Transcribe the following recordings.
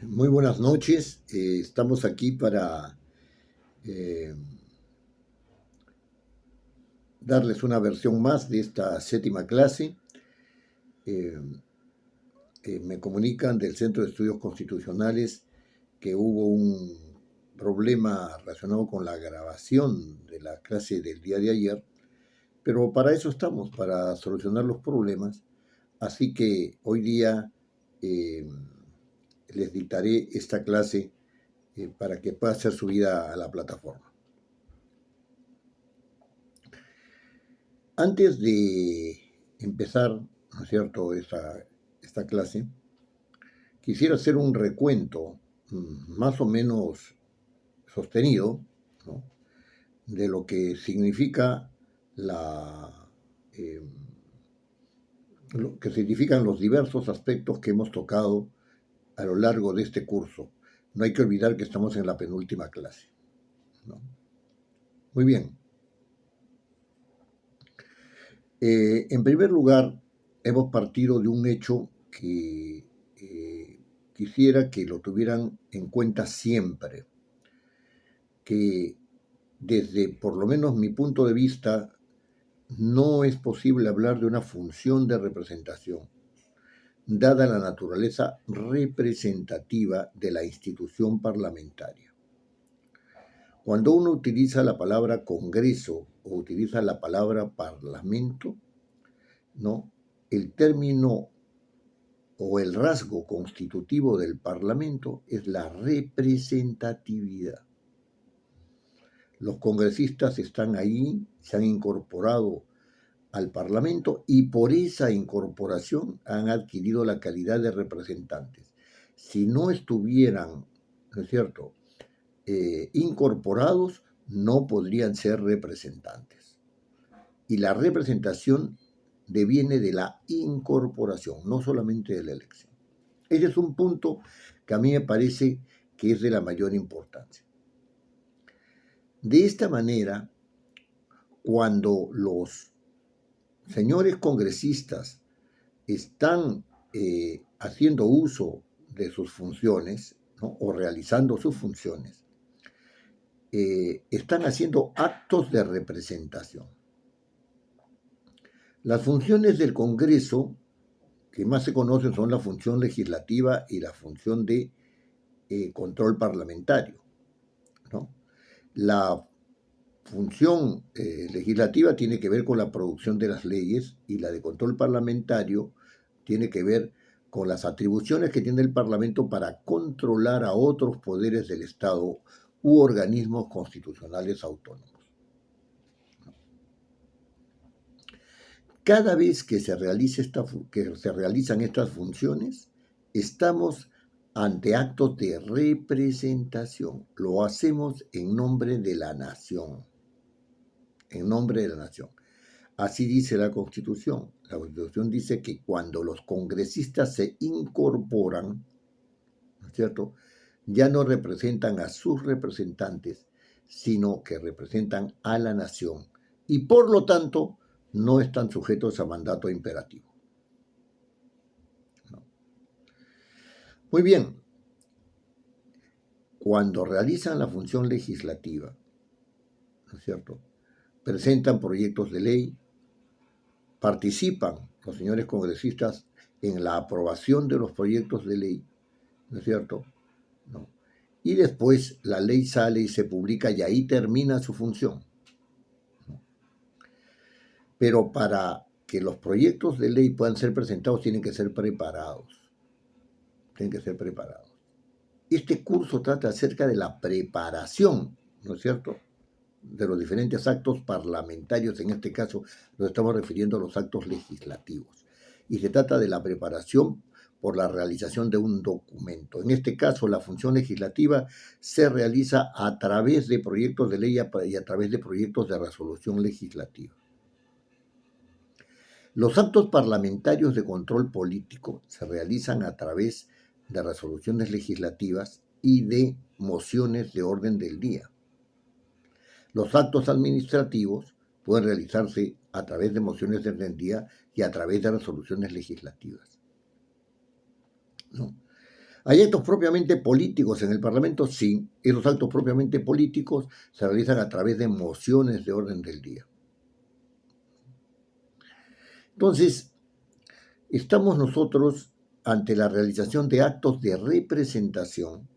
Muy buenas noches. Estamos aquí para eh, darles una versión más de esta séptima clase. Eh, Me comunican del Centro de Estudios Constitucionales que hubo un problema relacionado con la grabación de la clase del día de ayer, pero para eso estamos, para solucionar los problemas. Así que hoy día eh, les dictaré esta clase para que pueda ser subida a la plataforma. Antes de empezar, ¿no es cierto?, esta clase, quisiera hacer un recuento más o menos sostenido, ¿no?, de lo que significa la, eh, lo que significan los diversos aspectos que hemos tocado a lo largo de este curso. No hay que olvidar que estamos en la penúltima clase, ¿no? Muy bien. En primer lugar, hemos partido de un hecho que quisiera que lo tuvieran en cuenta siempre, que desde por lo menos mi punto de vista no es posible hablar de una función de representación, dada la naturaleza representativa de la institución parlamentaria. Cuando uno utiliza la palabra Congreso o utiliza la palabra Parlamento, ¿no?, el término o el rasgo constitutivo del Parlamento es la representatividad. Los congresistas están ahí, se han incorporado al Parlamento y por esa incorporación han adquirido la calidad de representantes. Si no estuvieran, ¿no es cierto?, incorporados, no podrían ser representantes. Y la representación deviene de la incorporación, no solamente de la elección. Ese es un punto que a mí me parece que es de la mayor importancia. De esta manera, cuando los señores congresistas están haciendo uso de sus funciones, ¿no?, o realizando sus funciones, están haciendo actos de representación. Las funciones del Congreso que más se conocen son la función legislativa y la función de control parlamentario, ¿no? La función legislativa tiene que ver con la producción de las leyes y la de control parlamentario tiene que ver con las atribuciones que tiene el Parlamento para controlar a otros poderes del Estado u organismos constitucionales autónomos. Cada vez que se realizan estas funciones, estamos ante actos de representación. Lo hacemos en nombre de la nación. En nombre de la nación. Así dice la Constitución. La Constitución dice que cuando los congresistas se incorporan, ¿no es cierto?, ya no representan a sus representantes, sino que representan a la nación. Y por lo tanto, no están sujetos a mandato imperativo. ¿No? Muy bien. Cuando realizan la función legislativa, ¿no es cierto?, presentan proyectos de ley, participan los señores congresistas en la aprobación de los proyectos de ley, ¿no es cierto?, ¿no? Y después la ley sale y se publica y ahí termina su función. ¿No? Pero para que los proyectos de ley puedan ser presentados tienen que ser preparados. Tienen que ser preparados. Este curso trata acerca de la preparación, ¿no es cierto?, de los diferentes actos parlamentarios. En este caso nos estamos refiriendo a los actos legislativos. Y se trata de la preparación por la realización de un documento. En este caso, la función legislativa se realiza a través de proyectos de ley y a través de proyectos de resolución legislativa. Los actos parlamentarios de control político se realizan a través de resoluciones legislativas y de mociones de orden del día. Los actos administrativos pueden realizarse a través de mociones de orden del día y a través de resoluciones legislativas, ¿no? ¿Hay actos propiamente políticos en el Parlamento? Sí. Esos actos propiamente políticos se realizan a través de mociones de orden del día. Entonces, estamos nosotros ante la realización de actos de representación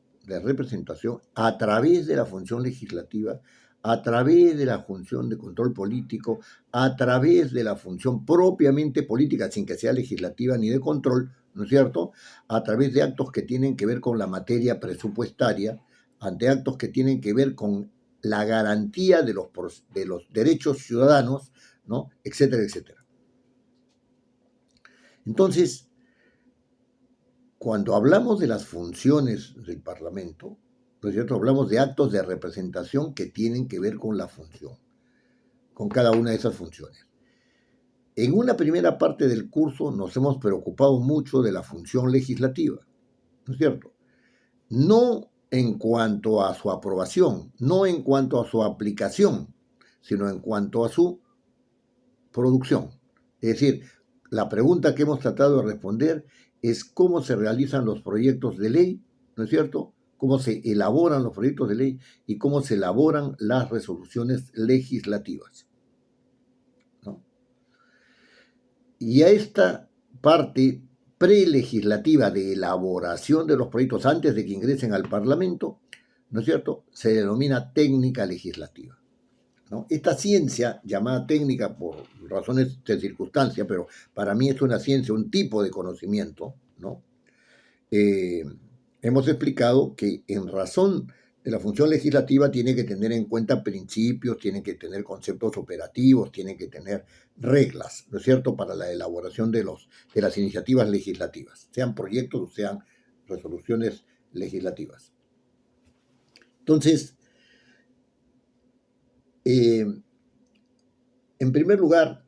a través de la función legislativa, a través de la función de control político, a través de la función propiamente política, sin que sea legislativa ni de control, ¿no es cierto? A través de actos que tienen que ver con la materia presupuestaria, ante actos que tienen que ver con la garantía de los derechos ciudadanos, ¿no? Etcétera, etcétera. Entonces, cuando hablamos de las funciones del Parlamento, ¿no es cierto? Hablamos de actos de representación que tienen que ver con la función, con cada una de esas funciones. En una primera parte del curso nos hemos preocupado mucho de la función legislativa, ¿no es cierto? No en cuanto a su aprobación, no en cuanto a su aplicación, sino en cuanto a su producción. Es decir, la pregunta que hemos tratado de responder es cómo se realizan los proyectos de ley, ¿no es cierto? Cómo se elaboran los proyectos de ley y cómo se elaboran las resoluciones legislativas, ¿no? Y a esta parte prelegislativa de elaboración de los proyectos antes de que ingresen al Parlamento, ¿no es cierto?, se denomina técnica legislativa, ¿no? Esta ciencia, llamada técnica por razones de circunstancia, pero para mí es una ciencia, un tipo de conocimiento, ¿no? Hemos explicado que en razón de la función legislativa tiene que tener en cuenta principios, tiene que tener conceptos operativos, tiene que tener reglas, ¿no es cierto?, para la elaboración de las iniciativas legislativas, sean proyectos o sean resoluciones legislativas. Entonces, en primer lugar,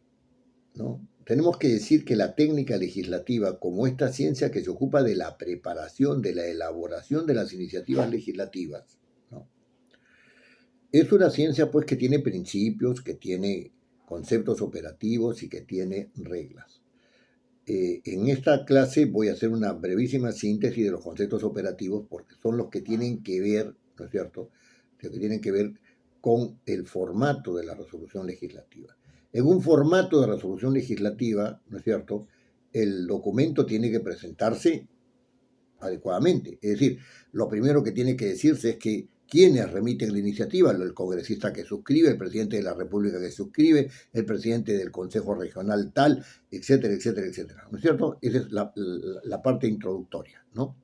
¿no?, tenemos que decir que la técnica legislativa, como esta ciencia que se ocupa de la preparación, de la elaboración de las iniciativas legislativas, ¿no?, es una ciencia pues que tiene principios, que tiene conceptos operativos y que tiene reglas. En esta clase voy a hacer una brevísima síntesis de los conceptos operativos porque son los que tienen que ver, ¿no es cierto?, los que tienen que ver con el formato de la resolución legislativa. En un formato de resolución legislativa, ¿no es cierto?, el documento tiene que presentarse adecuadamente. Es decir, lo primero que tiene que decirse es que quienes remiten la iniciativa, el congresista que suscribe, el presidente de la República que suscribe, el presidente del Consejo Regional tal, etcétera, etcétera, etcétera. ¿No es cierto? Esa es la parte introductoria, ¿no?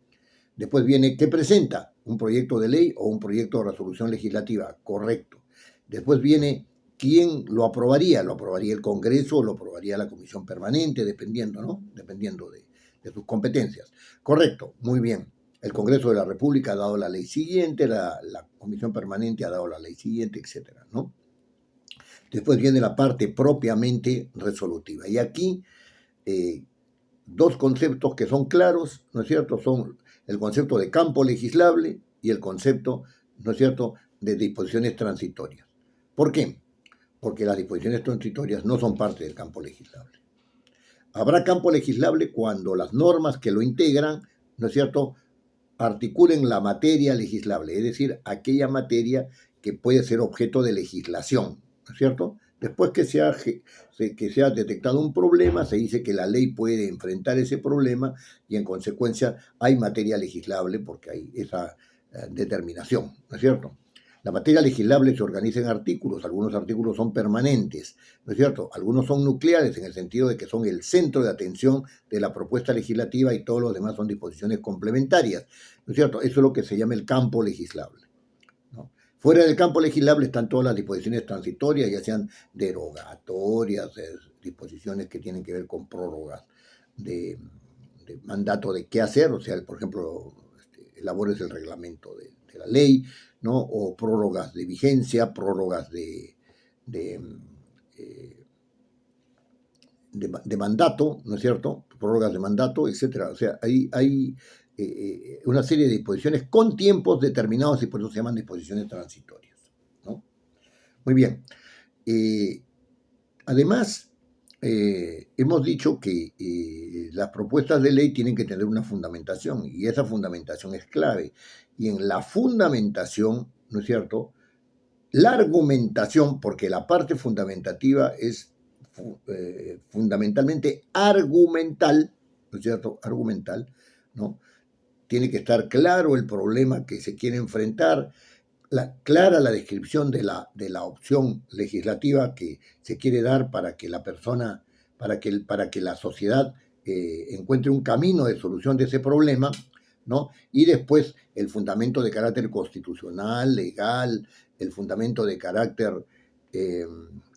Después viene, ¿qué presenta? ¿Un proyecto de ley o un proyecto de resolución legislativa? Correcto. Después viene, ¿quién lo aprobaría? ¿Lo aprobaría el Congreso o lo aprobaría la Comisión Permanente? Dependiendo, ¿no? Dependiendo de sus competencias. Correcto, muy bien. El Congreso de la República ha dado la ley siguiente, la Comisión Permanente ha dado la ley siguiente, etcétera, ¿no? Después viene la parte propiamente resolutiva. Y aquí dos conceptos que son claros, ¿no es cierto?, son el concepto de campo legislable y el concepto, ¿no es cierto?, de disposiciones transitorias. ¿Por qué? Porque las disposiciones transitorias no son parte del campo legislable. Habrá campo legislable cuando las normas que lo integran, ¿no es cierto?, articulen la materia legislable, es decir, aquella materia que puede ser objeto de legislación, ¿no es cierto? Después que se ha detectado un problema, se dice que la ley puede enfrentar ese problema y en consecuencia hay materia legislable porque hay esa determinación, ¿no es cierto? La materia legislable se organiza en artículos, algunos artículos son permanentes, ¿no es cierto? Algunos son nucleares en el sentido de que son el centro de atención de la propuesta legislativa y todos los demás son disposiciones complementarias, ¿no es cierto? Eso es lo que se llama el campo legislable, ¿no? Fuera del campo legislable están todas las disposiciones transitorias, ya sean derogatorias, disposiciones que tienen que ver con prórrogas de mandato de qué hacer, o sea, por ejemplo, elabores el reglamento de la ley, ¿no?, o prórrogas de vigencia, prórrogas de mandato, ¿no es cierto?, prórrogas de mandato, etcétera. O sea, hay una serie de disposiciones con tiempos determinados y por eso se llaman disposiciones transitorias, ¿no? Muy bien. Además, hemos dicho que las propuestas de ley tienen que tener una fundamentación y esa fundamentación es clave. Y en la fundamentación, ¿no es cierto? La argumentación, porque la parte fundamentativa es fundamentalmente argumental, ¿no es cierto? Argumental, ¿no? Tiene que estar claro el problema que se quiere enfrentar, clara la descripción de la opción legislativa que se quiere dar para que la persona, para que la sociedad encuentre un camino de solución de ese problema, ¿no? Y después el fundamento de carácter constitucional, legal, el fundamento de carácter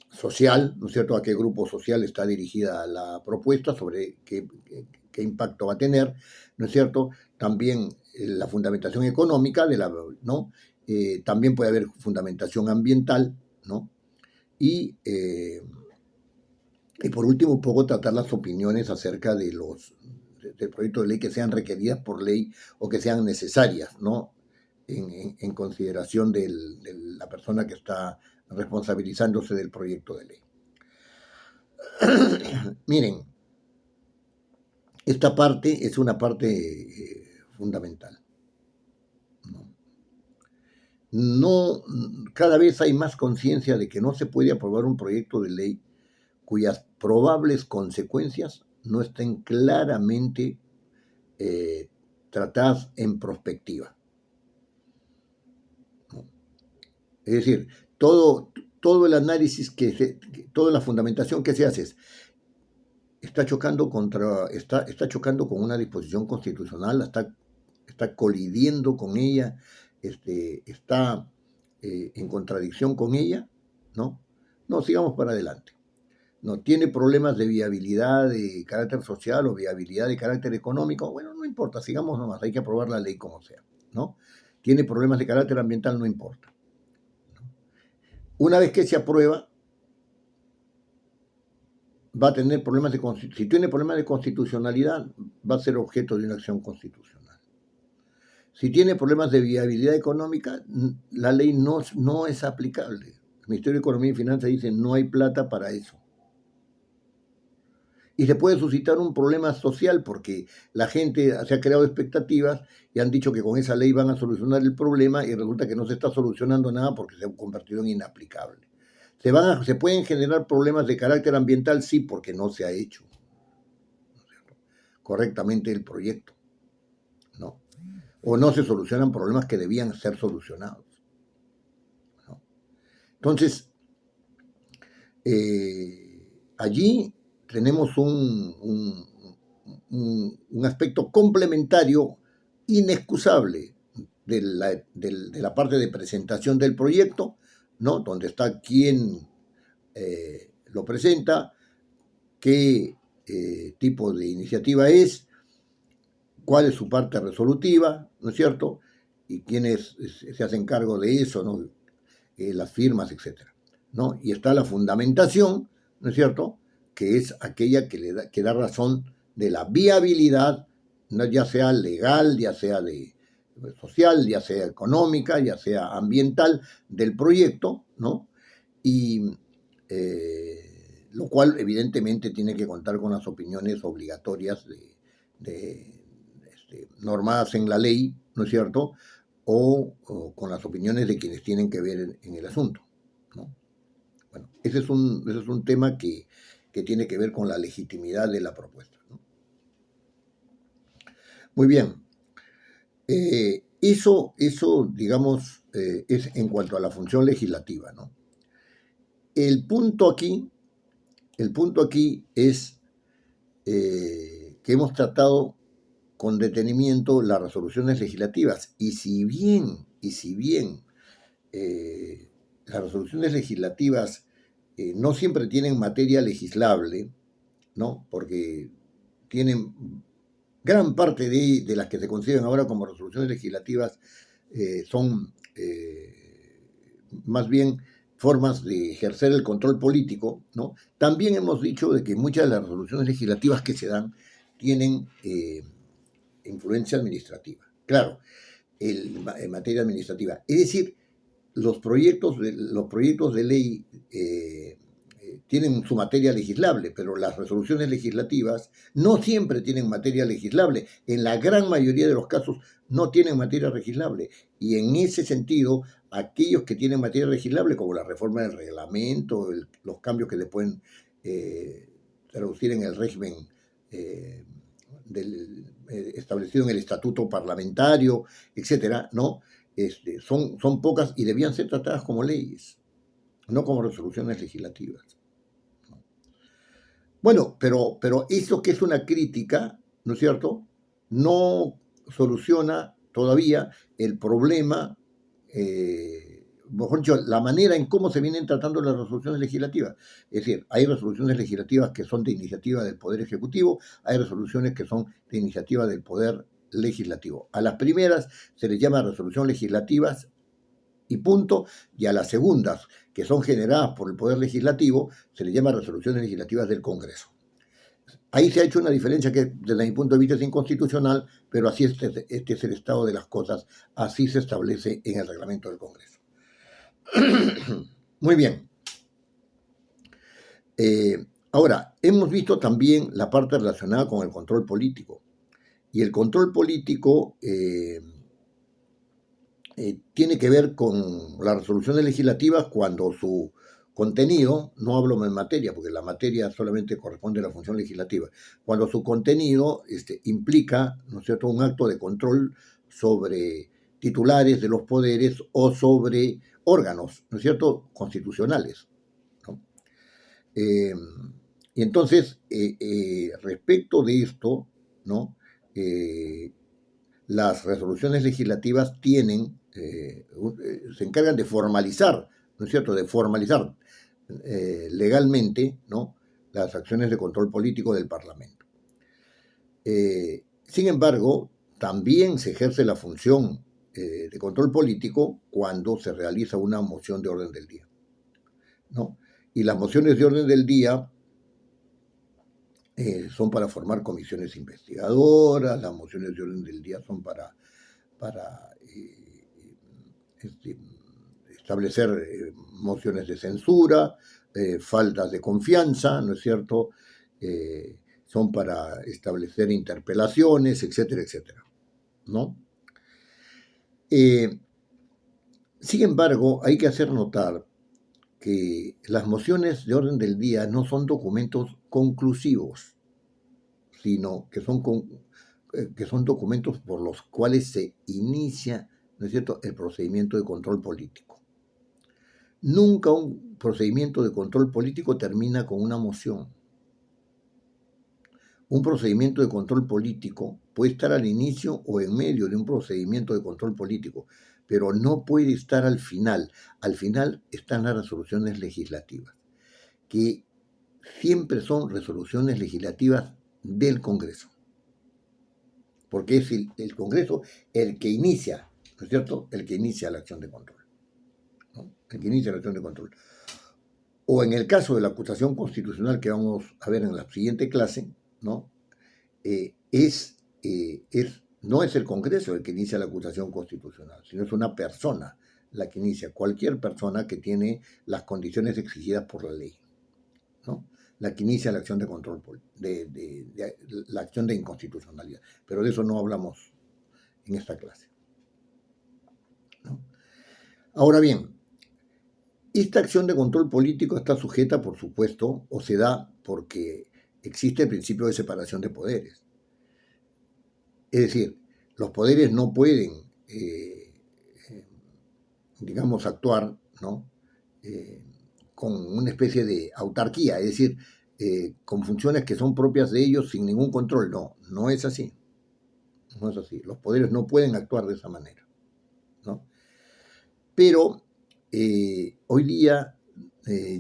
social, ¿no es cierto? A qué grupo social está dirigida la propuesta, sobre qué impacto va a tener, ¿no es cierto? También la fundamentación económica, ¿no? También puede haber fundamentación ambiental, ¿no? Y por último, un poco tratar las opiniones acerca del proyecto de ley que sean requeridas por ley o que sean necesarias, ¿no? En consideración de la persona que está responsabilizándose del proyecto de ley. Miren, esta parte es una parte fundamental. No, cada vez hay más conciencia de que no se puede aprobar un proyecto de ley cuyas probables consecuencias no estén claramente tratadas en prospectiva. Es decir, todo el análisis toda la fundamentación que se hace está chocando con una disposición constitucional, está colidiendo con ella, está en contradicción con ella, ¿no? No, sigamos para adelante. No tiene problemas de viabilidad de carácter social o viabilidad de carácter económico, bueno, no importa, sigamos nomás, hay que aprobar la ley como sea, ¿no? Tiene problemas de carácter ambiental, no importa. Una vez que se aprueba, va a tener problemas si tiene problemas de constitucionalidad, va a ser objeto de una acción constitucional. Si tiene problemas de viabilidad económica, la ley no es aplicable. El Ministerio de Economía y Finanzas dice no hay plata para eso. Y se puede suscitar un problema social porque la gente se ha creado expectativas y han dicho que con esa ley van a solucionar el problema y resulta que no se está solucionando nada porque se ha convertido en inaplicable. Se pueden generar problemas de carácter ambiental, sí, porque no se ha hecho correctamente el proyecto, ¿no? O no se solucionan problemas que debían ser solucionados, ¿no? Entonces, allí tenemos un aspecto complementario inexcusable de la parte de presentación del proyecto, ¿no? Donde está quién lo presenta, qué tipo de iniciativa es, cuál es su parte resolutiva, ¿no es cierto? Y quiénes se hacen cargo de eso, ¿no? Las firmas, etcétera, ¿no? Y está la fundamentación, ¿no es cierto?, que es aquella que da razón de la viabilidad, ¿no? Ya sea legal, ya sea social, ya sea económica, ya sea ambiental del proyecto, ¿no? Y lo cual evidentemente tiene que contar con las opiniones obligatorias normadas en la ley, ¿no es cierto?, o con las opiniones de quienes tienen que ver en el asunto, ¿no? Bueno, ese es un tema que tiene que ver con la legitimidad de la propuesta, ¿no? Muy bien. Eso digamos, es en cuanto a la función legislativa, ¿no? El punto aquí es que hemos tratado con detenimiento las resoluciones legislativas. Y si bien las resoluciones legislativas no siempre tienen materia legislable, ¿no? Porque tienen gran parte de las que se conciben ahora como resoluciones legislativas son más bien formas de ejercer el control político, ¿no? También hemos dicho de que muchas de las resoluciones legislativas que se dan tienen influencia administrativa. Claro, en materia administrativa. Es decir, los proyectos de ley tienen su materia legislable, pero las resoluciones legislativas no siempre tienen materia legislable. En la gran mayoría de los casos no tienen materia legislable. Y en ese sentido, aquellos que tienen materia legislable, como la reforma del reglamento, los cambios que le pueden traducir en el régimen establecido en el estatuto parlamentario, etcétera, ¿no? Son pocas y debían ser tratadas como leyes, no como resoluciones legislativas. Bueno, pero eso que es una crítica, ¿no es cierto?, no soluciona todavía el problema, mejor dicho, la manera en cómo se vienen tratando las resoluciones legislativas. Es decir, hay resoluciones legislativas que son de iniciativa del Poder Ejecutivo, hay resoluciones que son de iniciativa del Poder Legislativo. A las primeras se les llama resoluciones legislativas y punto, y a las segundas, que son generadas por el Poder Legislativo, se les llama resoluciones legislativas del Congreso. Ahí se ha hecho una diferencia que desde mi punto de vista es inconstitucional, pero así este es el estado de las cosas, así se establece en el reglamento del Congreso. Muy bien. Ahora, hemos visto también la parte relacionada con el control político. Y el control político tiene que ver con las resoluciones legislativas cuando su contenido, no hablo en materia, porque la materia solamente corresponde a la función legislativa, cuando su contenido implica, ¿no es cierto?, un acto de control sobre titulares de los poderes o sobre órganos, ¿no es cierto?, constitucionales, ¿no? Y entonces, respecto de esto, ¿no?, las resoluciones legislativas tienen, se encargan de formalizar, ¿no es cierto?, de formalizar legalmente, ¿no?, las acciones de control político del Parlamento. Sin embargo, también se ejerce la función de control político cuando se realiza una moción de orden del día, ¿no? Y las mociones de orden del día son para formar comisiones investigadoras, las mociones de orden del día son para establecer mociones de censura, faltas de confianza, ¿no es cierto?, son para establecer interpelaciones, etcétera, etcétera, ¿no? Sin embargo, hay que hacer notar que las mociones de orden del día no son documentos conclusivos, sino que son documentos por los cuales se inicia, ¿no es cierto?, el procedimiento de control político. Nunca un procedimiento de control político termina con una moción. Un procedimiento de control político puede estar al inicio o en medio de un procedimiento de control político, pero no puede estar al final. Al final están las resoluciones legislativas, que siempre son resoluciones legislativas del Congreso, porque es el Congreso el que inicia, ¿no es cierto?, el que inicia la acción de control, ¿no?, el que inicia la acción de control. O en el caso de la acusación constitucional que vamos a ver en la siguiente clase, ¿no?, no es el Congreso el que inicia la acusación constitucional, sino es una persona la que inicia, cualquier persona que tiene las condiciones exigidas por la ley, ¿no?, la que inicia la acción de control, la acción de inconstitucionalidad. Pero de eso no hablamos en esta clase, ¿no? Ahora bien, esta acción de control político está sujeta, por supuesto, o se da porque existe el principio de separación de poderes. Es decir, los poderes no pueden, digamos, actuar, ¿no?, con una especie de autarquía, es decir, con funciones que son propias de ellos sin ningún control. No, no es así. No es así. Los poderes no pueden actuar de esa manera, ¿no? Pero hoy día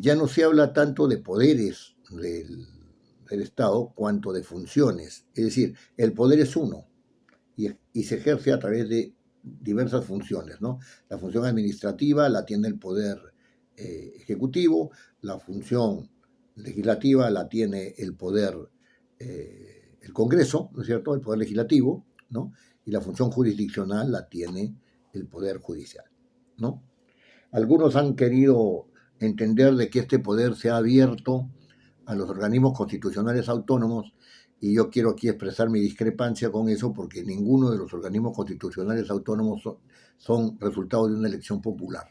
ya no se habla tanto de poderes del Estado cuanto de funciones. Es decir, el poder es uno y se ejerce a través de diversas funciones, ¿no? La función administrativa la tiene el Poder Ejecutivo, la función legislativa la tiene el Poder, el Congreso, ¿no es cierto?, el Poder Legislativo, ¿no?, y la función jurisdiccional la tiene el Poder Judicial, ¿no? Algunos han querido entender de que este poder se ha abierto a los organismos constitucionales autónomos, y yo quiero aquí expresar mi discrepancia con eso, porque ninguno de los organismos constitucionales autónomos son resultado de una elección popular.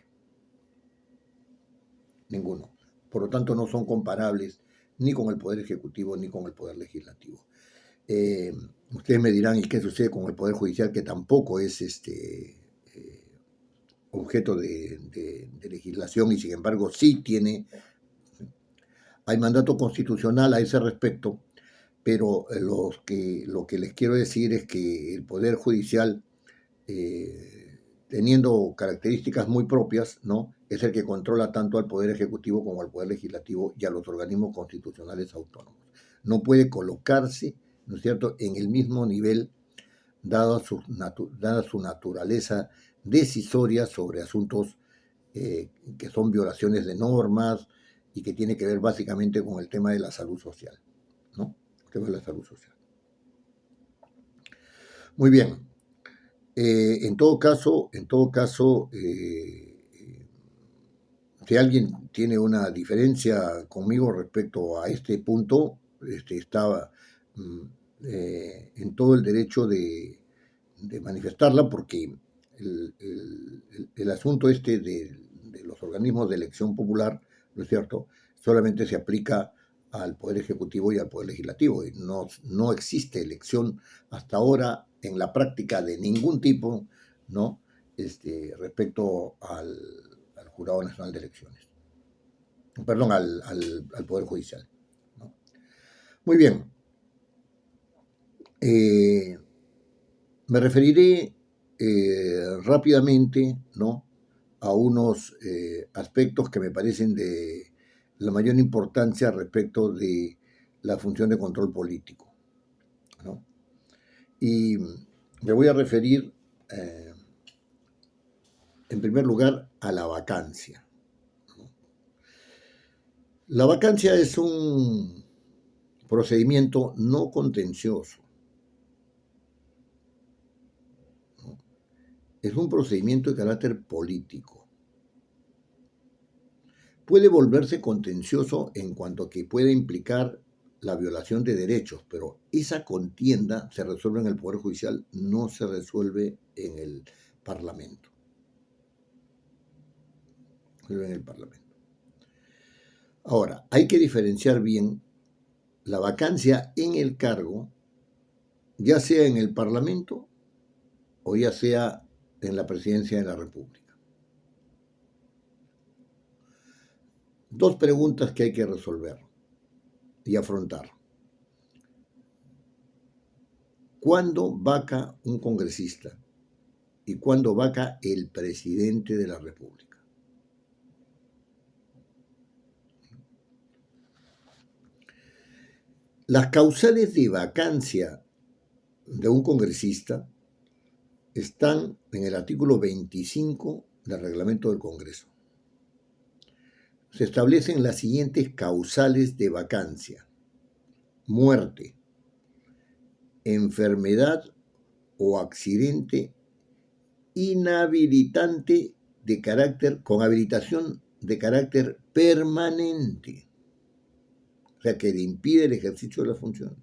Ninguno. Por lo tanto, no son comparables ni con el Poder Ejecutivo ni con el Poder Legislativo. Ustedes me dirán, ¿y qué sucede con el Poder Judicial, que tampoco es objeto de legislación y sin embargo sí tiene, hay mandato constitucional a ese respecto, pero lo que les quiero decir es que el Poder Judicial, teniendo características muy propias, ¿no?, es el que controla tanto al Poder Ejecutivo como al Poder Legislativo y a los organismos constitucionales autónomos. No puede colocarse, ¿no es cierto?, en el mismo nivel, dada su naturaleza decisoria sobre asuntos que son violaciones de normas y que tiene que ver básicamente con el tema de la salud social, ¿no? El tema de la salud social. Muy bien. En todo caso, si alguien tiene una diferencia conmigo respecto a este punto, está en todo el derecho de manifestarla, porque el asunto de los organismos de elección popular, ¿no es cierto?, solamente se aplica al Poder Ejecutivo y al Poder Legislativo, y no existe elección hasta ahora en la práctica de ningún tipo, ¿no?, respecto al Jurado Nacional de Elecciones. Perdón, al Poder Judicial, ¿no? Muy bien. Me referiré rápidamente, ¿no?, a unos aspectos que me parecen de la mayor importancia respecto de la función de control político, ¿no? Y me voy a referir, en primer lugar, a la vacancia, ¿no? La vacancia es un procedimiento no contencioso, ¿no? Es un procedimiento de carácter político. Puede volverse contencioso en cuanto a que puede implicar la violación de derechos, pero esa contienda se resuelve en el Poder Judicial, no se resuelve en el Parlamento. Ahora, hay que diferenciar bien la vacancia en el cargo, ya sea en el Parlamento o ya sea en la Presidencia de la República. Dos preguntas que hay que resolver y afrontar. ¿Cuándo vaca un congresista y cuándo vaca el presidente de la República? Las causales de vacancia de un congresista están en el artículo 25 del reglamento del Congreso. Se establecen las siguientes causales de vacancia: muerte, enfermedad o accidente inhabilitante con habilitación de carácter permanente, o sea, que le impide el ejercicio de la función.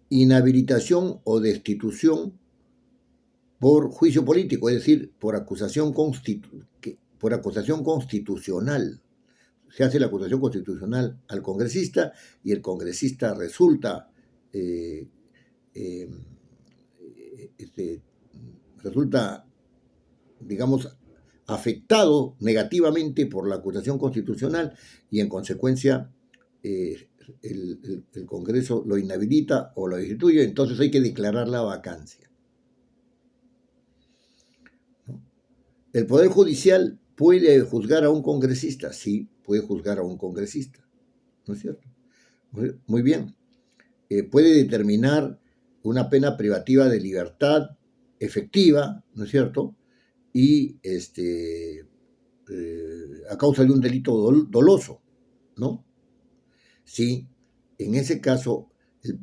Inhabilitación o destitución por juicio político, es decir, por acusación constitucional. Se hace la acusación constitucional al congresista y el congresista resulta digamos, afectado negativamente por la acusación constitucional, y en consecuencia el Congreso lo inhabilita o lo destituye. Entonces hay que declarar la vacancia, ¿no? ¿El Poder Judicial puede juzgar a un congresista? Sí, puede juzgar a un congresista, ¿no es cierto? Muy bien. Puede determinar una pena privativa de libertad efectiva, ¿no es cierto?, y a causa de un delito doloso, ¿no? Sí, en ese caso se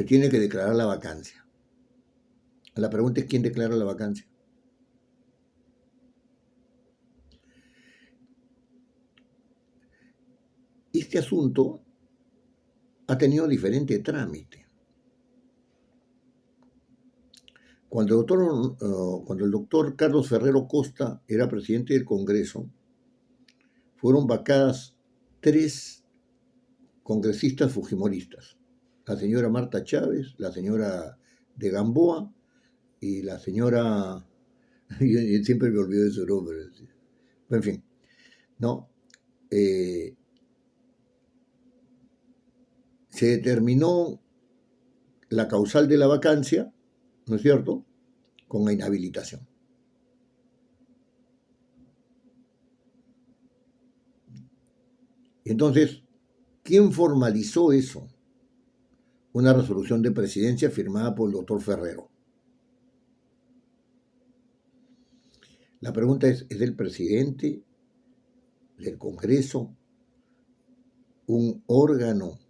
tiene que declarar la vacancia. La pregunta es: ¿quién declara la vacancia? este asunto ha tenido diferente trámite. Cuando el doctor Carlos Ferrero Costa era presidente del Congreso, fueron vacadas 3 congresistas fujimoristas: la señora Marta Chávez, la señora de Gamboa y la señora, yo siempre me olvido de su nombre, en fin, ¿no? Se determinó la causal de la vacancia, ¿no es cierto?, con la inhabilitación. Entonces, ¿quién formalizó eso? Una resolución de presidencia firmada por el doctor Ferrero. La pregunta es del presidente del Congreso un órgano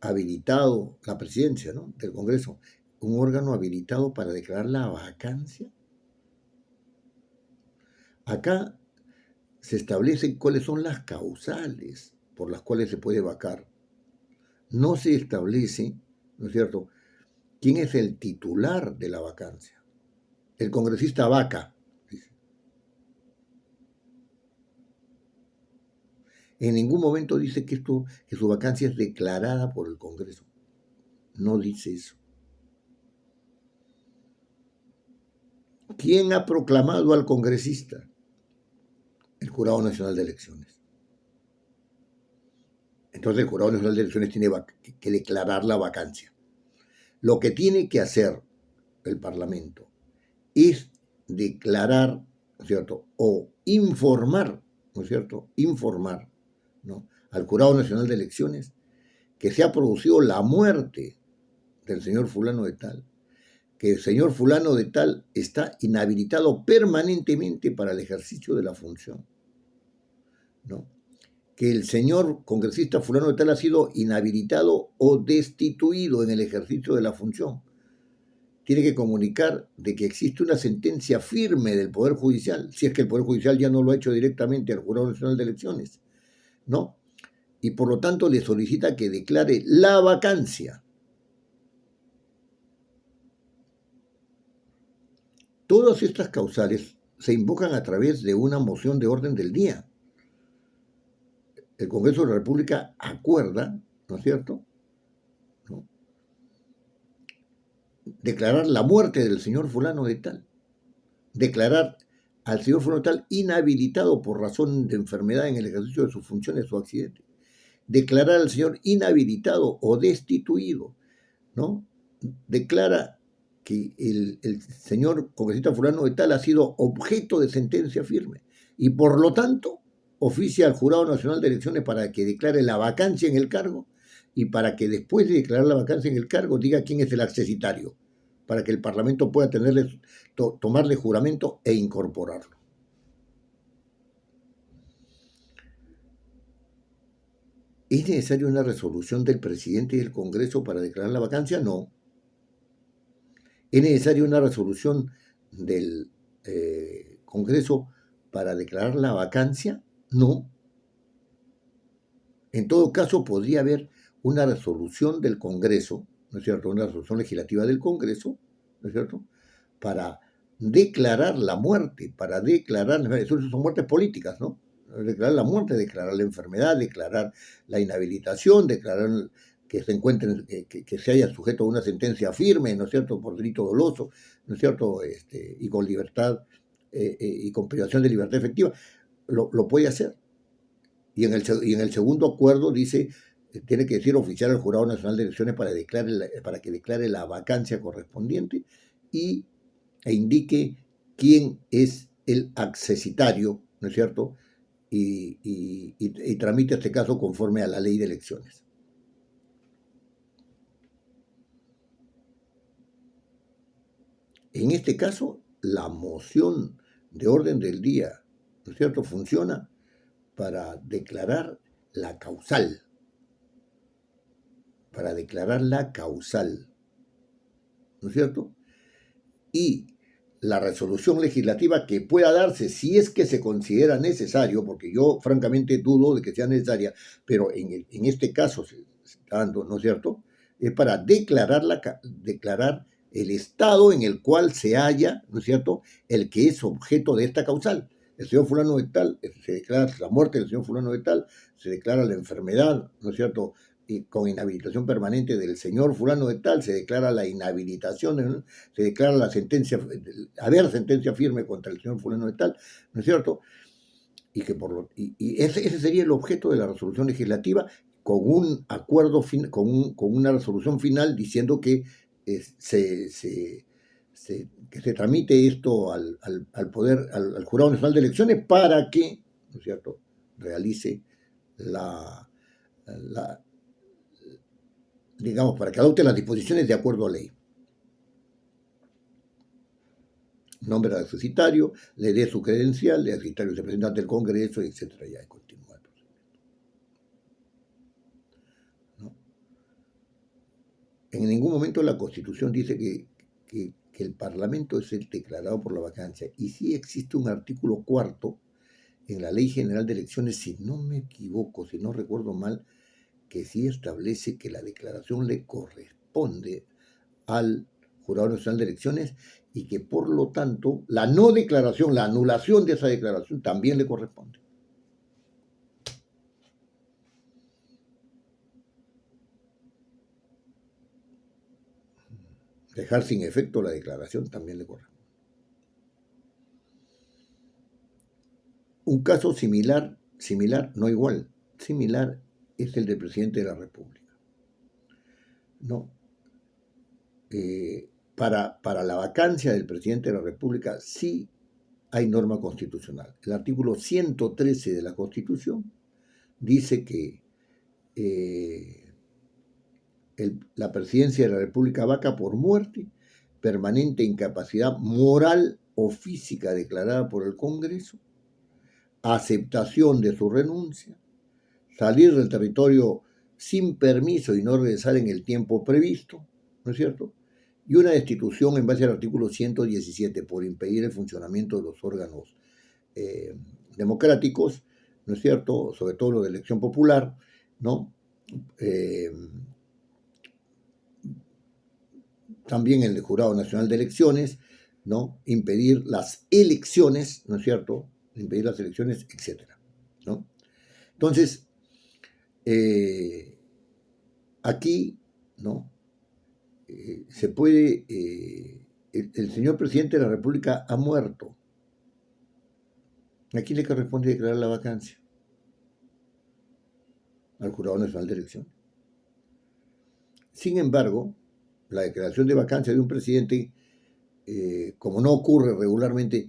habilitado, la presidencia, ¿no?, del Congreso, un órgano habilitado para declarar la vacancia? Acá se establecen cuáles son las causales por las cuales se puede vacar. No se establece, ¿no es cierto?, quién es el titular de la vacancia. El congresista vaca, dice. En ningún momento dice que su vacancia es declarada por el Congreso. No dice eso. ¿Quién ha proclamado al congresista? El Jurado Nacional de Elecciones. Entonces el Jurado Nacional de Elecciones tiene que declarar la vacancia. Lo que tiene que hacer el Parlamento es declarar, ¿no es cierto?, o informar, ¿no es cierto?, informar, ¿no?, al Jurado Nacional de Elecciones que se ha producido la muerte del señor fulano de tal, que el señor fulano de tal está inhabilitado permanentemente para el ejercicio de la función, ¿no?, que el señor congresista fulano de tal ha sido inhabilitado o destituido en el ejercicio de la función. Tiene que comunicar de que existe una sentencia firme del Poder Judicial, si es que el Poder Judicial ya no lo ha hecho directamente al Jurado Nacional de Elecciones, ¿no? Y por lo tanto le solicita que declare la vacancia. Todas estas causales se invocan a través de una moción de orden del día. El Congreso de la República acuerda, ¿no es cierto?, ¿no?, declarar la muerte del señor fulano de tal, declarar al señor fulano de tal inhabilitado por razón de enfermedad en el ejercicio de sus funciones o accidente, declarar al señor inhabilitado o destituido, ¿no? Declara que el señor congresista fulano de tal ha sido objeto de sentencia firme y por lo tanto oficia al Jurado Nacional de Elecciones para que declare la vacancia en el cargo y para que después de declarar la vacancia en el cargo diga quién es el accesitario, para que el Parlamento pueda tomarle juramento e incorporarlo. ¿Es necesaria una resolución del presidente del Congreso para declarar la vacancia? No. ¿Es necesaria una resolución del Congreso para declarar la vacancia? No. En todo caso, podría haber una resolución del Congreso, ¿no es cierto?, una resolución legislativa del Congreso, ¿no es cierto?, para declarar la muerte, eso son muertes políticas, ¿no? Declarar la muerte, declarar la enfermedad, declarar la inhabilitación, declarar que se encuentren, que se haya sujeto a una sentencia firme, ¿no es cierto?, por delito doloso, ¿no es cierto?, y con libertad, y con privación de libertad efectiva, lo puede hacer. Y en el segundo acuerdo dice, tiene que decir oficial al Jurado Nacional de Elecciones para que declare la vacancia correspondiente e indique quién es el accesitario, ¿no es cierto?, y tramite este caso conforme a la ley de elecciones. En este caso, la moción de orden del día, ¿no es cierto?, funciona para declarar la causal, ¿no es cierto? Y la resolución legislativa que pueda darse si es que se considera necesario, porque yo francamente dudo de que sea necesaria, pero en este caso se está dando, ¿no es cierto?, es para declarar el estado en el cual se halla, ¿no es cierto?, el que es objeto de esta causal. El señor fulano de tal, se declara la muerte del señor fulano de tal, se declara la enfermedad, ¿no es cierto?, y con inhabilitación permanente del señor fulano de tal, se declara la inhabilitación, ¿no?, se declara la sentencia, haber sentencia firme contra el señor fulano de tal, ¿no es cierto?, y que ese sería el objeto de la resolución legislativa, con un acuerdo, con una resolución final diciendo que que se tramite esto al Jurado Nacional de Elecciones para que, ¿no es cierto?, realice la, digamos, para que adopte las disposiciones de acuerdo a ley. Nombra al deficitario, le dé su credencial, el deficitario se presenta ante el Congreso, etcétera, ya continúa el procedimiento, ¿no? En ningún momento la Constitución dice que el Parlamento es el declarado por la vacancia, y sí existe un artículo 4 en la Ley General de Elecciones, si no me equivoco, si no recuerdo mal, que sí establece que la declaración le corresponde al Jurado Nacional de Elecciones y que por lo tanto la no declaración, la anulación de esa declaración también le corresponde. Dejar sin efecto la declaración también le corresponde. Un caso similar, no igual, similar, es el del presidente de la República, ¿no? Para la vacancia del presidente de la República sí hay norma constitucional. El artículo 113 de la Constitución dice que la presidencia de la República vaca por muerte, permanente incapacidad moral o física declarada por el Congreso, aceptación de su renuncia, salir del territorio sin permiso y no regresar en el tiempo previsto, ¿no es cierto?, y una destitución en base al artículo 117 por impedir el funcionamiento de los órganos democráticos, ¿no es cierto?, sobre todo lo de elección popular, ¿no? También el Jurado Nacional de Elecciones, ¿no?, impedir las elecciones, ¿no es cierto?, impedir las elecciones, etcétera, ¿no? Entonces, aquí, ¿no?, se puede, el señor presidente de la República ha muerto. ¿A quién le corresponde declarar la vacancia? Al Jurado Nacional de Elecciones. Sin embargo, la declaración de vacancia de un presidente, como no ocurre regularmente,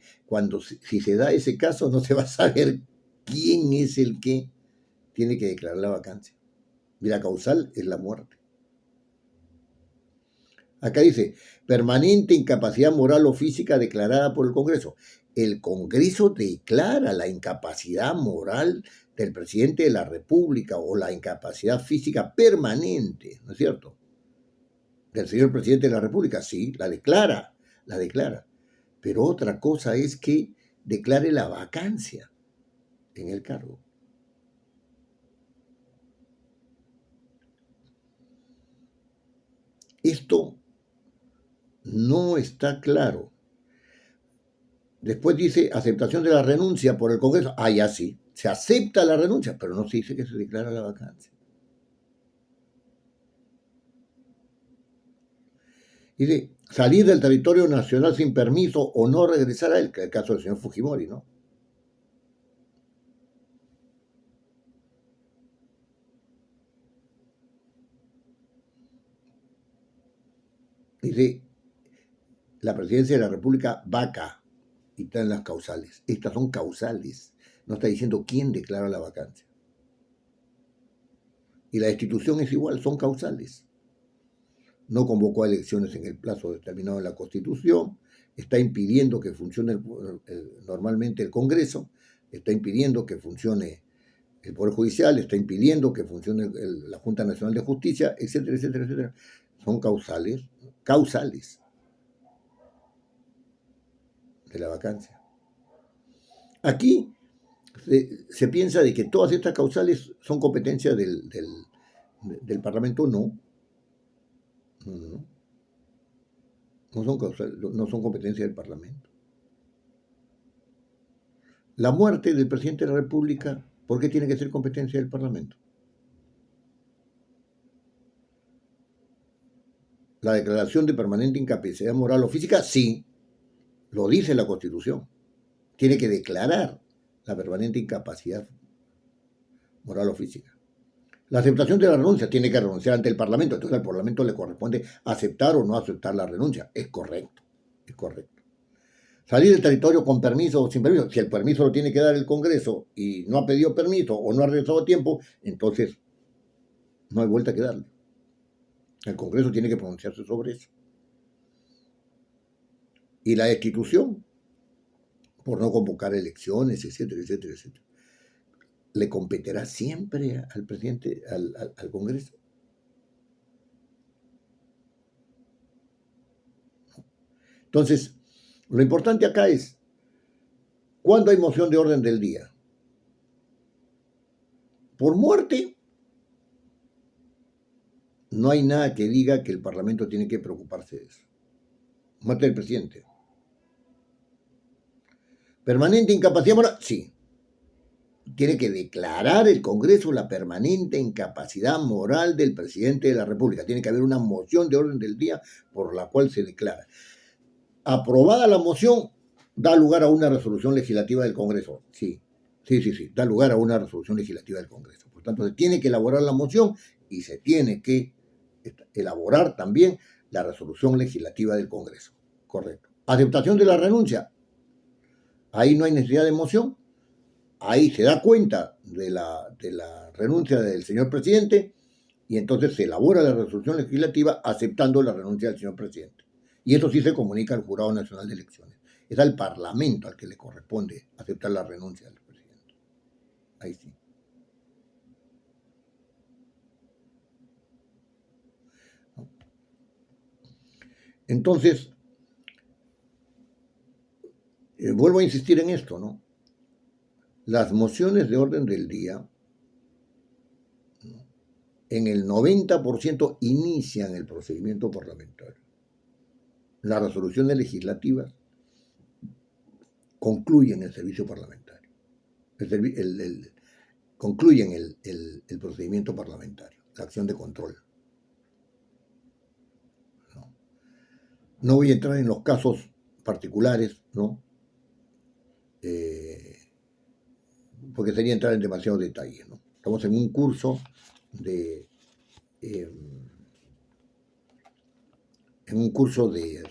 si se da ese caso, no se va a saber quién es el que tiene que declarar la vacancia. Y la causal es la muerte. Acá dice, permanente incapacidad moral o física declarada por el Congreso. El Congreso declara la incapacidad moral del presidente de la República o la incapacidad física permanente, ¿no es cierto?, del señor presidente de la República. Sí, la declara. Pero otra cosa es que declare la vacancia en el cargo. Esto no está claro. Después dice aceptación de la renuncia por el Congreso. Ah, ya sí, se acepta la renuncia, pero no se dice que se declara la vacancia. Dice salir del territorio nacional sin permiso o no regresar a él, que es el caso del señor Fujimori, ¿no? Dice la presidencia de la República vaca, y están las causales. Estas son causales. No está diciendo quién declara la vacancia. Y la destitución es igual, son causales. No convocó a elecciones en el plazo determinado en la Constitución, está impidiendo que funcione normalmente el Congreso, está impidiendo que funcione el Poder Judicial, está impidiendo que funcione la Junta Nacional de Justicia, etcétera, etcétera, etcétera. Son causales. de la vacancia. Aquí se piensa de que todas estas causales son competencia del Parlamento. No, no, no son competencia del Parlamento. La muerte del presidente de la República, ¿por qué tiene que ser competencia del Parlamento? La declaración de permanente incapacidad moral o física, sí, lo dice la Constitución. Tiene que declarar la permanente incapacidad moral o física. La aceptación de la renuncia tiene que renunciar ante el Parlamento, entonces al Parlamento le corresponde aceptar o no aceptar la renuncia. Es correcto, es correcto. Salir del territorio con permiso o sin permiso, si el permiso lo tiene que dar el Congreso y no ha pedido permiso o no ha regresado a tiempo, entonces no hay vuelta que darle. El Congreso tiene que pronunciarse sobre eso. Y la destitución, por no convocar elecciones, etcétera, etcétera, etcétera, le competirá siempre al presidente, al Congreso. Entonces, lo importante acá es, ¿cuándo hay moción de orden del día? Por muerte, no hay nada que diga que el Parlamento tiene que preocuparse de eso. Muerte del presidente. ¿Permanente incapacidad moral? Sí. Tiene que declarar el Congreso la permanente incapacidad moral del presidente de la República. Tiene que haber una moción de orden del día por la cual se declara. Aprobada la moción, da lugar a una resolución legislativa del Congreso. Sí, da lugar a una resolución legislativa del Congreso. Por tanto, se tiene que elaborar la moción y se tiene que elaborar también la resolución legislativa del Congreso. Correcto. Aceptación de la renuncia. Ahí no hay necesidad de moción. Ahí se da cuenta de la renuncia del señor presidente y entonces se elabora la resolución legislativa aceptando la renuncia del señor presidente. Y eso sí se comunica al Jurado Nacional de Elecciones. Es al Parlamento al que le corresponde aceptar la renuncia del presidente. Ahí sí. Entonces, vuelvo a insistir en esto, ¿no? Las mociones de orden del día, ¿no?, en el 90% inician el procedimiento parlamentario. Las resoluciones legislativas concluyen el servicio parlamentario, concluyen el procedimiento parlamentario, la acción de control. No voy a entrar en los casos particulares, ¿no? Porque sería entrar en demasiados detalles, ¿no? Estamos en un curso de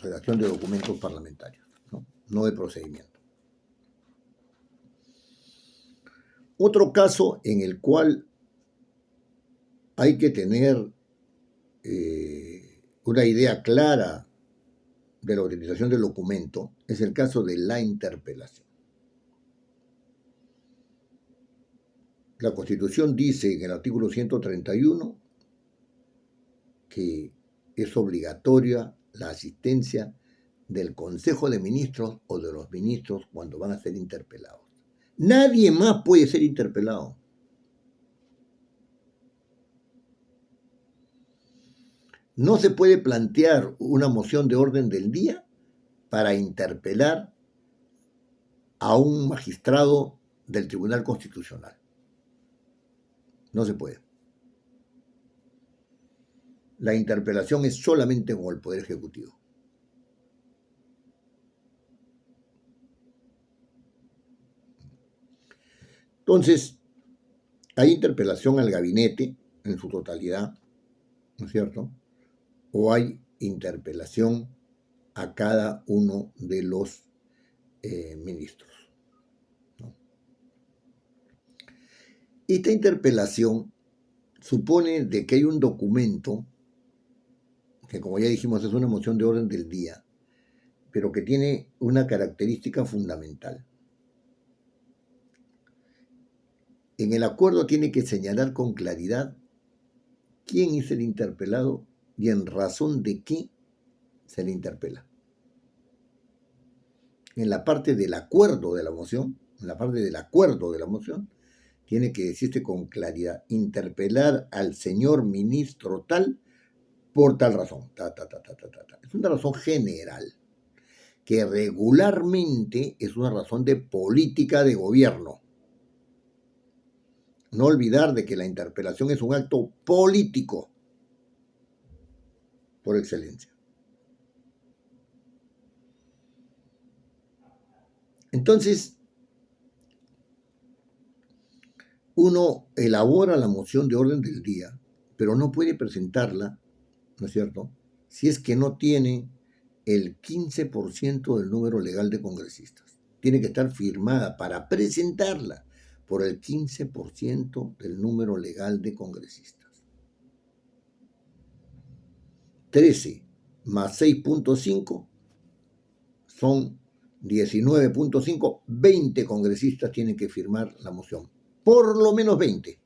redacción de documentos parlamentarios, no de procedimiento. Otro caso en el cual hay que tener una idea clara de la utilización del documento es el caso de la interpelación. La Constitución dice en el artículo 131 que es obligatoria la asistencia del Consejo de Ministros o de los ministros cuando van a ser interpelados. Nadie más puede ser interpelado. No se puede plantear una moción de orden del día para interpelar a un magistrado del Tribunal Constitucional. No se puede. La interpelación es solamente con el Poder Ejecutivo. Entonces, hay interpelación al gabinete en su totalidad, ¿no es cierto? O hay interpelación a cada uno de los ministros, ¿no? Esta interpelación supone de que hay un documento que, como ya dijimos, es una moción de orden del día, pero que tiene una característica fundamental. En el acuerdo tiene que señalar con claridad quién es el interpelado y en razón de qué se le interpela. en la parte del acuerdo de la moción, tiene que decirse con claridad, interpelar al señor ministro tal por tal razón. Es una razón general, que regularmente es una razón de política de gobierno. No olvidar de que la interpelación es un acto político por excelencia. Entonces, uno elabora la moción de orden del día, pero no puede presentarla, ¿no es cierto?, si es que no tiene el 15% del número legal de congresistas. Tiene que estar firmada para presentarla por el 15% del número legal de congresistas. 13 más 6.5 son 19.5, 20 congresistas tienen que firmar la moción, por lo menos 20,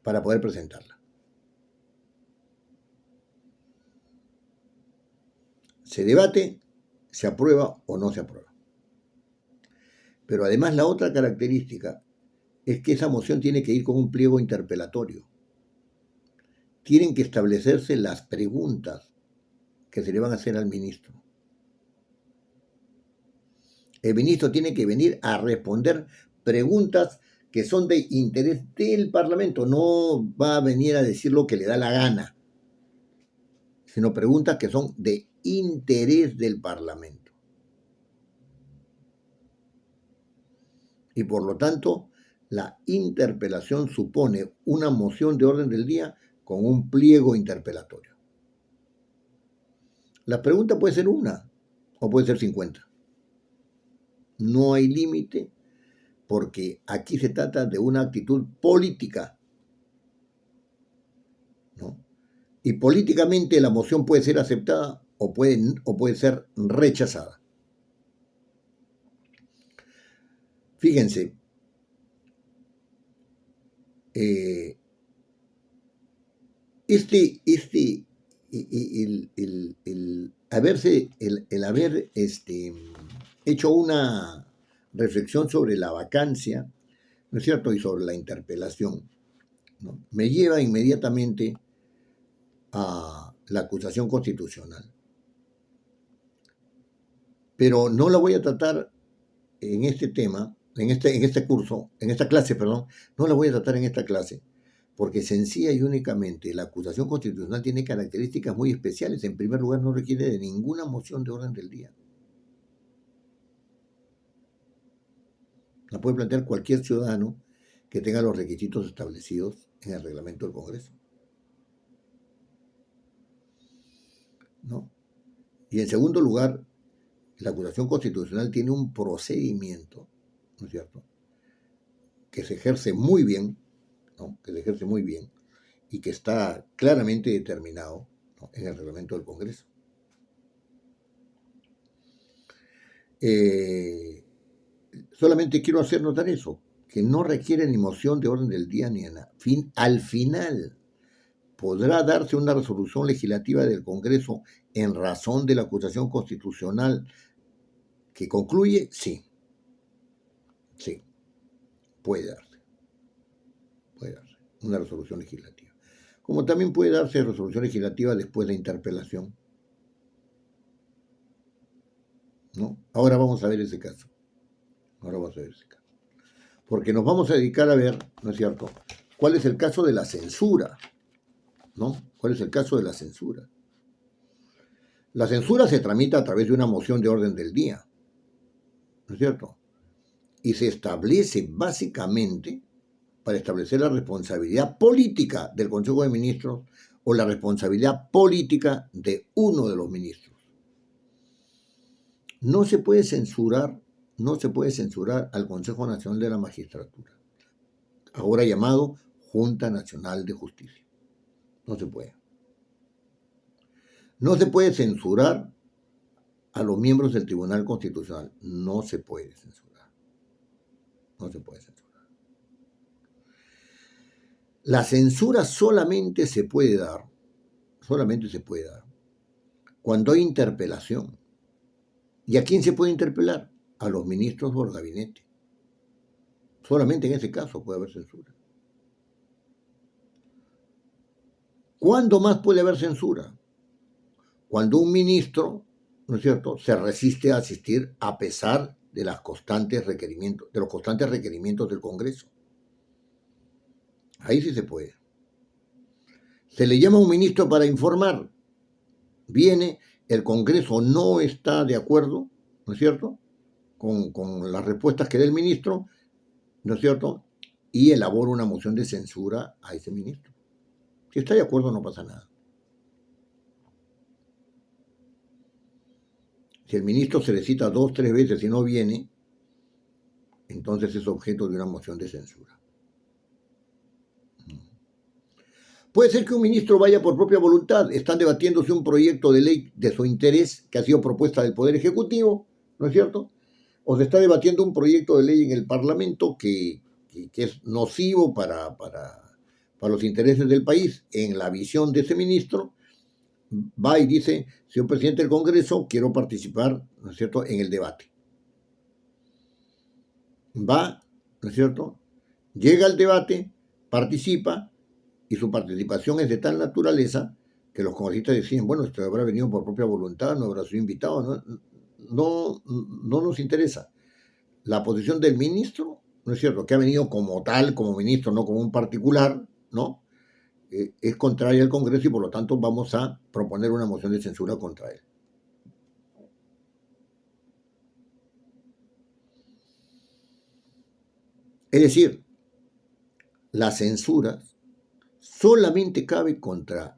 para poder presentarla. Se debate, se aprueba o no se aprueba. Pero además la otra característica es que esa moción tiene que ir con un pliego interpelatorio. Tienen que establecerse las preguntas que se le van a hacer al ministro. El ministro tiene que venir a responder preguntas que son de interés del Parlamento. No va a venir a decir lo que le da la gana, sino preguntas que son de interés del Parlamento. Y por lo tanto, la interpelación supone una moción de orden del día con un pliego interpelatorio. La pregunta puede ser una o puede ser 50. No hay límite porque aquí se trata de una actitud política, ¿no? Y políticamente la moción puede ser aceptada o puede ser rechazada. Fíjense, el haber hecho una reflexión sobre la vacancia, ¿no es cierto?, y sobre la interpelación, ¿no?, me lleva inmediatamente a la acusación constitucional. Pero no la voy a tratar en este tema, en esta clase, no la voy a tratar en esta clase, porque sencilla y únicamente la acusación constitucional tiene características muy especiales. En primer lugar, no requiere de ninguna moción de orden del día. La puede plantear cualquier ciudadano que tenga los requisitos establecidos en el reglamento del Congreso, ¿no? Y en segundo lugar, la acusación constitucional tiene un procedimiento, ¿no es cierto?, que se ejerce muy bien, ¿no?, y que está claramente determinado, ¿no?, en el reglamento del Congreso. Solamente quiero hacer notar eso, que no requiere ni moción de orden del día ni nada. Al final, ¿podrá darse una resolución legislativa del Congreso en razón de la acusación constitucional que concluye? Sí. Sí, puede darse una resolución legislativa. Como también puede darse resolución legislativa después de la interpelación, ¿no? Ahora vamos a ver ese caso. Porque nos vamos a dedicar a ver, ¿no es cierto?, cuál es el caso de la censura, ¿no? ¿Cuál es el caso de la censura? La censura se tramita a través de una moción de orden del día, ¿no es cierto? Y se establece básicamente para establecer la responsabilidad política del Consejo de Ministros o la responsabilidad política de uno de los ministros. No se puede censurar al Consejo Nacional de la Magistratura, ahora llamado Junta Nacional de Justicia. No se puede. No se puede censurar a los miembros del Tribunal Constitucional. No se puede censurar. La censura solamente se puede dar cuando hay interpelación. ¿Y a quién se puede interpelar? A los ministros o al gabinete. Solamente en ese caso puede haber censura. ¿Cuándo más puede haber censura? Cuando un ministro, ¿no es cierto?, se resiste a asistir a pesar de los constantes requerimientos del Congreso. Ahí sí se puede. Se le llama a un ministro para informar. Viene, el Congreso no está de acuerdo, ¿no es cierto?, con las respuestas que dé el ministro, ¿no es cierto?, y elabora una moción de censura a ese ministro. Si está de acuerdo no pasa nada. Si el ministro se le cita 2, 3 veces y no viene, entonces es objeto de una moción de censura. Puede ser que un ministro vaya por propia voluntad. Están debatiéndose un proyecto de ley de su interés que ha sido propuesta del Poder Ejecutivo, ¿no es cierto? O se está debatiendo un proyecto de ley en el Parlamento que es nocivo para los intereses del país. En la visión de ese ministro, va y dice, señor presidente del Congreso, quiero participar, ¿no es cierto?, en el debate. Va, ¿no es cierto?, llega al debate, participa, y su participación es de tal naturaleza que los congresistas deciden, bueno, esto habrá venido por propia voluntad, no habrá sido invitado, no nos interesa. La posición del ministro, ¿no es cierto?, que ha venido como tal, como ministro, no como un particular, ¿no?, es contraria al Congreso y por lo tanto vamos a proponer una moción de censura contra él. Es decir, la censura solamente cabe contra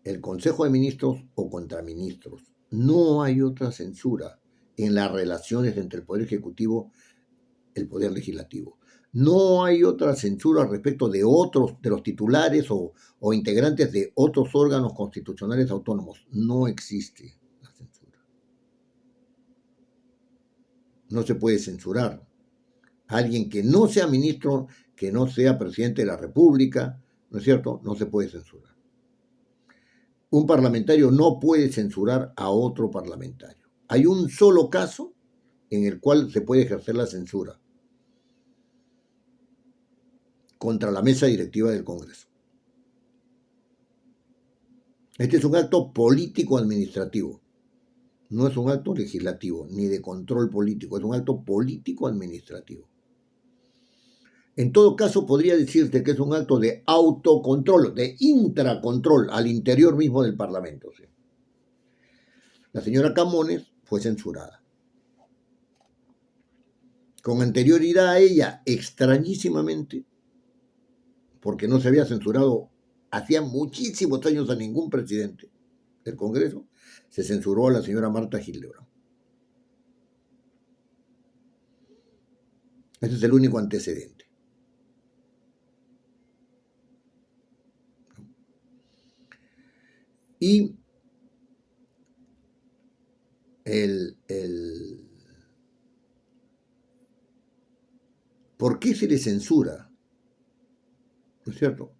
el Consejo de Ministros o contra ministros. No hay otra censura en las relaciones entre el Poder Ejecutivo y el Poder Legislativo. No hay otra censura respecto de otros, de los titulares o integrantes de otros órganos constitucionales autónomos. No existe la censura. No se puede censurar a alguien que no sea ministro, que no sea presidente de la República, ¿no es cierto? No se puede censurar. Un parlamentario no puede censurar a otro parlamentario. Hay un solo caso en el cual se puede ejercer la censura contra la mesa directiva del Congreso. Este es un acto político-administrativo. No es un acto legislativo ni de control político, es un acto político-administrativo. En todo caso, podría decirse que es un acto de autocontrol, de intracontrol al interior mismo del Parlamento. ¿Sí? La señora Camones fue censurada. Con anterioridad a ella, extrañísimamente, porque no se había censurado hacía muchísimos años a ningún presidente del Congreso, se censuró a la señora Marta Hildebrand. Ese es el único antecedente. Y ¿por qué se le censura? ¿No es cierto?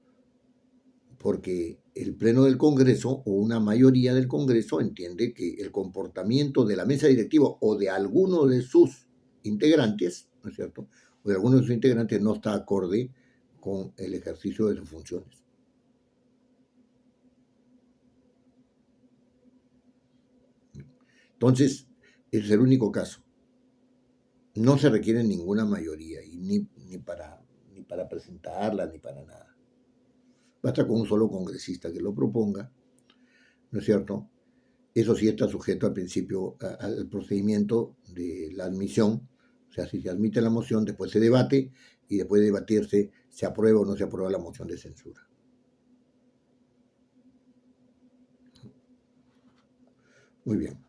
Porque el Pleno del Congreso o una mayoría del Congreso entiende que el comportamiento de la mesa directiva o de alguno de sus integrantes, ¿no es cierto?, o de alguno de sus integrantes no está acorde con el ejercicio de sus funciones. Entonces, ese es el único caso. No se requiere ninguna mayoría, y ni para presentarla, ni para nada. Basta con un solo congresista que lo proponga, ¿no es cierto? Eso sí está sujeto al principio, al procedimiento de la admisión. O sea, si se admite la moción, después se debate y después de debatirse se aprueba o no se aprueba la moción de censura. Muy bien.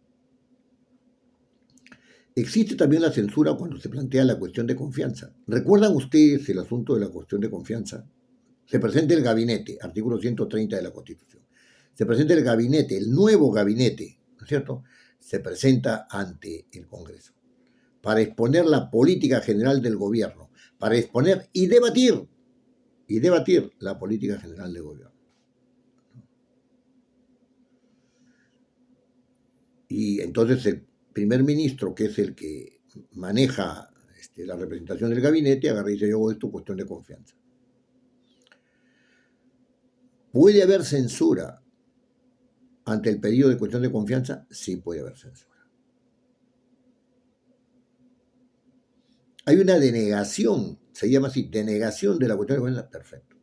Existe también la censura cuando se plantea la cuestión de confianza. ¿Recuerdan ustedes el asunto de la cuestión de confianza? Se presenta el gabinete, artículo 130 de la Constitución. Se presenta el gabinete, el nuevo gabinete, ¿no es cierto? Se presenta ante el Congreso para exponer la política general del gobierno, para exponer y debatir la política general del gobierno. Y entonces primer ministro, que es el que maneja la representación del gabinete, agarra y dice: yo hago esto, cuestión de confianza. ¿Puede haber censura ante el pedido de cuestión de confianza? Sí puede haber censura. Hay una denegación, se llama así, denegación de la cuestión de confianza, perfecto.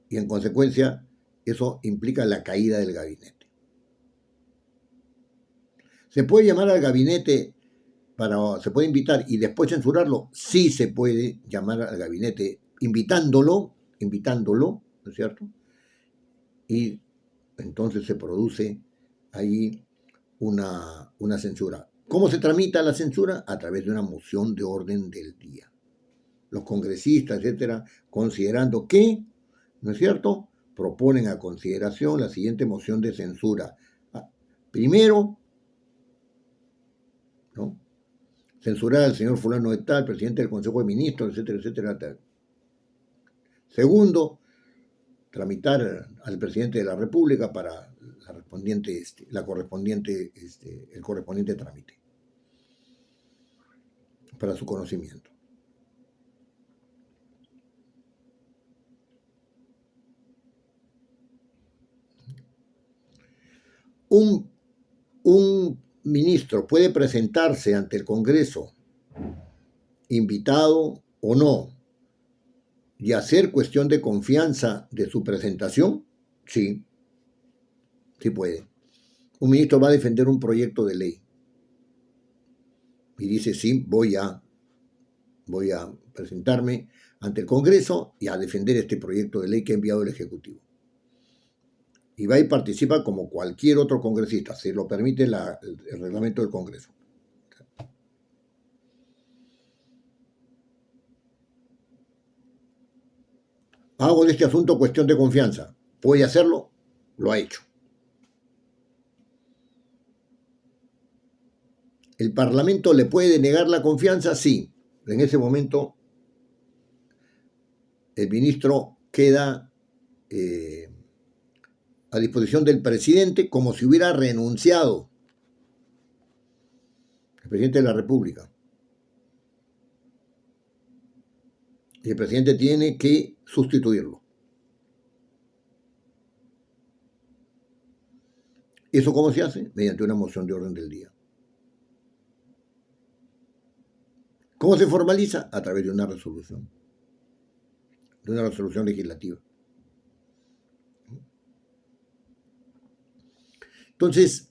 Y en consecuencia, eso implica la caída del gabinete. ¿Se puede llamar al gabinete se puede invitar y después censurarlo? Sí se puede llamar al gabinete invitándolo, ¿no es cierto? Y entonces se produce ahí una censura. ¿Cómo se tramita la censura? A través de una moción de orden del día. Los congresistas, etcétera, considerando que, ¿no es cierto?, proponen a consideración la siguiente moción de censura. Primero, ¿no?, censurar al señor fulano de tal, presidente del Consejo de Ministros, etcétera, etcétera, tal. Segundo, tramitar al presidente de la República para el correspondiente trámite, para su conocimiento. Un ministro puede presentarse ante el Congreso, invitado o no, y hacer cuestión de confianza de su presentación. Sí, sí puede. Un ministro va a defender un proyecto de ley y dice: sí, voy a presentarme ante el Congreso y a defender este proyecto de ley que ha enviado el Ejecutivo. Y va y participa como cualquier otro congresista, se lo permite el reglamento del Congreso. Hago de este asunto cuestión de confianza. ¿Puede hacerlo? Lo ha hecho. ¿El Parlamento le puede denegar la confianza? Sí. En ese momento el ministro queda a disposición del presidente como si hubiera renunciado, el presidente de la República. Y el presidente tiene que sustituirlo. ¿Eso cómo se hace? Mediante una moción de orden del día. ¿Cómo se formaliza? A través de una resolución legislativa. Entonces,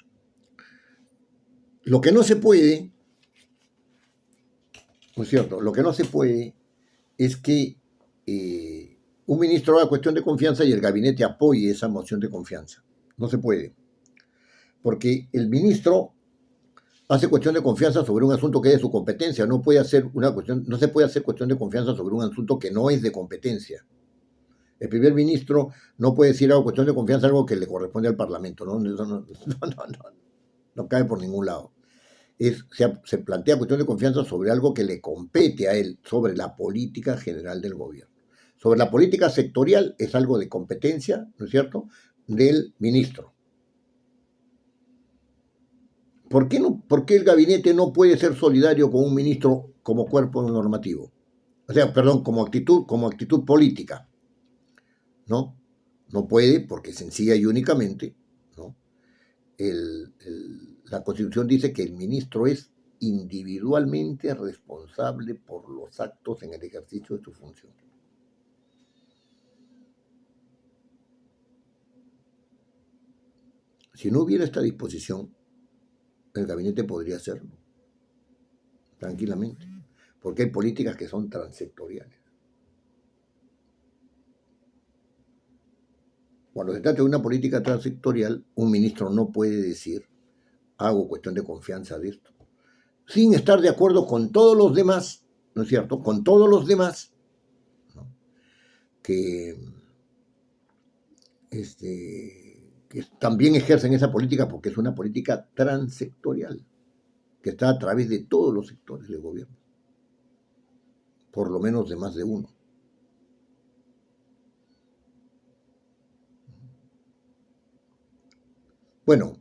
lo que no se puede, ¿no es cierto? Lo que no se puede es que un ministro haga cuestión de confianza y el gabinete apoye esa moción de confianza. No se puede. Porque el ministro hace cuestión de confianza sobre un asunto que es de su competencia. No se puede hacer cuestión de confianza sobre un asunto que no es de competencia. El primer ministro no puede decir algo cuestión de confianza, algo que le corresponde al Parlamento. No cae por ningún lado. Se plantea cuestión de confianza sobre algo que le compete a él, sobre la política general del gobierno. Sobre la política sectorial es algo de competencia, ¿no es cierto?, del ministro. ¿Por qué el gabinete no puede ser solidario con un ministro como cuerpo normativo? O sea, perdón, como actitud política. ¿No? No puede, porque sencilla y únicamente, ¿no?, la Constitución dice que el ministro es individualmente responsable por los actos en el ejercicio de su función. Si no hubiera esta disposición, el gabinete podría hacerlo tranquilamente, porque hay políticas que son transectoriales. Cuando se trata de una política transsectorial, un ministro no puede decir: hago cuestión de confianza de esto, sin estar de acuerdo con todos los demás, ¿no es cierto?, con todos los demás, ¿no?, que también ejercen esa política, porque es una política transsectorial, que está a través de todos los sectores del gobierno, por lo menos de más de uno. Bueno,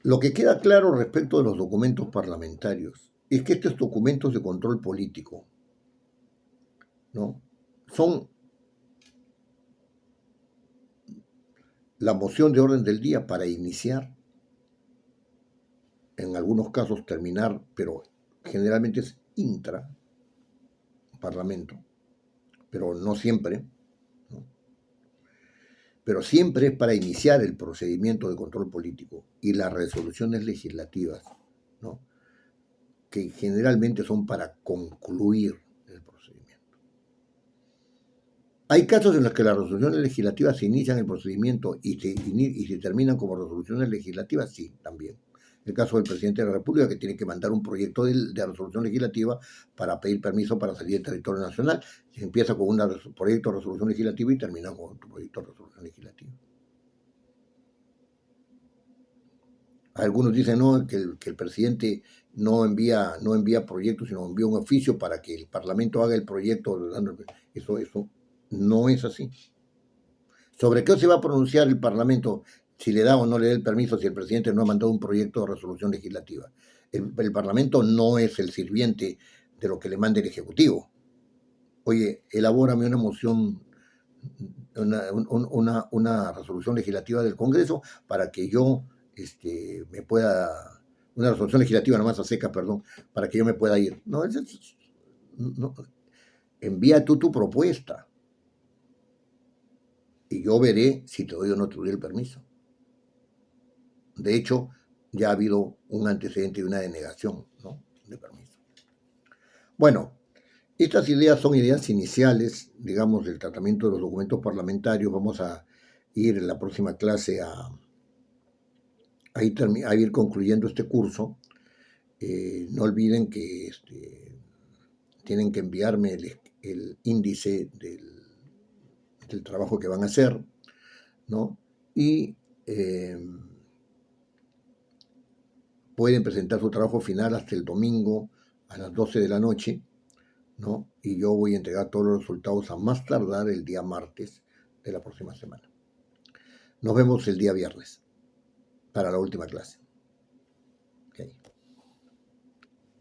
Lo que queda claro respecto de los documentos parlamentarios es que estos documentos de control político, ¿no?, son la moción de orden del día para iniciar, en algunos casos terminar, pero generalmente es intra-parlamento, pero no siempre, ¿no?, pero siempre es para iniciar el procedimiento de control político y las resoluciones legislativas, ¿no?, que generalmente son para concluir el procedimiento. Hay casos en los que las resoluciones legislativas se inician el procedimiento y se terminan como resoluciones legislativas, sí, también. El caso del presidente de la República, que tiene que mandar un proyecto de resolución legislativa para pedir permiso para salir del territorio nacional. Se empieza con un proyecto de resolución legislativa y termina con otro proyecto de resolución legislativa. Algunos dicen no, que el presidente no envía proyectos, sino envía un oficio para que el Parlamento haga el proyecto. Eso no es así. ¿Sobre qué se va a pronunciar el Parlamento si le da o no le da el permiso si el presidente no ha mandado un proyecto de resolución legislativa? El Parlamento no es el sirviente de lo que le mande el Ejecutivo. Oye, elabórame una moción, una resolución legislativa del Congreso para que yo me pueda, una resolución legislativa nomás a seca, perdón, para que yo me pueda ir. No, no, envía tú tu propuesta y yo veré si te doy o no te doy el permiso. De hecho, ya ha habido un antecedente y una denegación, ¿no?, de permiso. Bueno, estas ideas son ideas iniciales, digamos, del tratamiento de los documentos parlamentarios. Vamos a ir en la próxima clase a ir concluyendo este curso. No olviden que tienen que enviarme el índice del trabajo que van a hacer, ¿no? Y pueden presentar su trabajo final hasta el domingo a las 12 de la noche, ¿no? Y yo voy a entregar todos los resultados a más tardar el día martes de la próxima semana. Nos vemos el día viernes para la última clase.